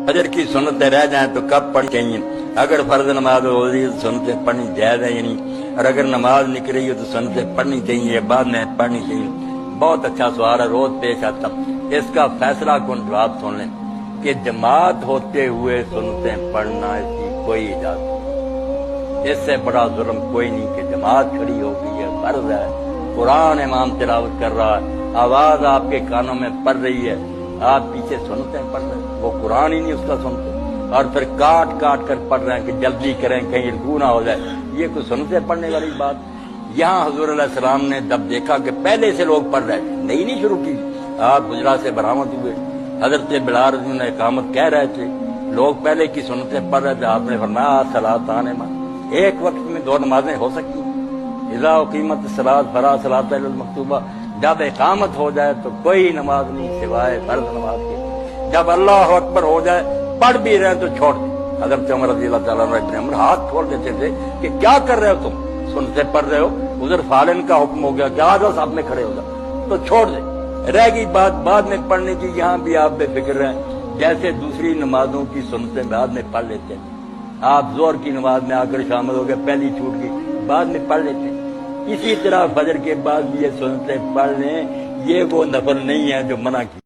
فجر کی سنتیں رہ جائیں تو کب پڑھنی چاہیے؟ اگر فرض نماز ہو رہی ہے تو سنتیں پڑھنی جائز ہے یا نہیں، اور اگر نماز نکل رہی ہے تو سنتیں پڑھنی چاہیے یا بعد میں پڑھنی چاہیے؟ بہت اچھا سوال ہے، روز پیش آتا۔ اس کا فیصلہ کن جواب سن لیں کہ جماعت ہوتے ہوئے سنتیں پڑھنا اس کی کوئی اجازت نہیں۔ اس سے بڑا ظلم کوئی نہیں کہ جماعت کھڑی ہو گئی ہے، فرض ہے، قرآن امام تلاوت کر رہا ہے، آواز آپ کے کانوں میں پڑ رہی ہے، آپ پیچھے سنتیں پڑھ رہے ہیں، وہ قرآن ہی نہیں اس کا سنتے، اور پھر کاٹ کاٹ کر پڑھ رہے ہیں کہ جلدی کریں کہیں رکوع نہ ہو جائے۔ یہ کوئی سنتیں پڑھنے والی بات؟ یہاں حضور علیہ السلام نے جب دیکھا کہ پہلے سے لوگ پڑھ رہے تھے، نئی نہیں شروع کی، آپ حجرات سے برآمد ہوئے، حضرت بلال رضی اللہ عنہ اقامت کہہ رہے تھے، لوگ پہلے کی سنتیں پڑھ رہے تھے، آپ نے فرمایا صلاتان ما، ایک وقت میں دو نمازیں ہو سکتی ہیں، اذا اقیمت الصلاۃ فلا صلاۃ الا المکتوبہ، جب اقامت ہو جائے تو کوئی نماز نہیں سوائے فرض نماز کے، جب اللہ اکبر ہو جائے پڑھ بھی رہے تو چھوڑ دیں۔ حضرت عمر رضی اللہ تعالیٰ عنہ ابن عمر ہاتھ چھوڑ دیتے تھے کہ کیا کر رہے ہو تم، سنتے پڑھ رہے ہو، ادھر فالن کا حکم ہو گیا کہ آ جاؤ ساتھ میں کھڑے ہو جاؤ، تو چھوڑ دیں، رہ گئی بات بعد میں پڑھنے کی، یہاں بھی آپ بے فکر رہیں، جیسے دوسری نمازوں کی سنتیں بعد میں پڑھ لیتے ہیں، آپ ظہر کی نماز میں آ کر شامل ہو گئے، پہلی چھوٹ گئی بعد میں پڑھ لیتے ہیں، اسی طرح فجر کے بعد بھی یہ سنتیں پڑھ لیں، یہ وہ نفل نہیں ہے جو منع کی۔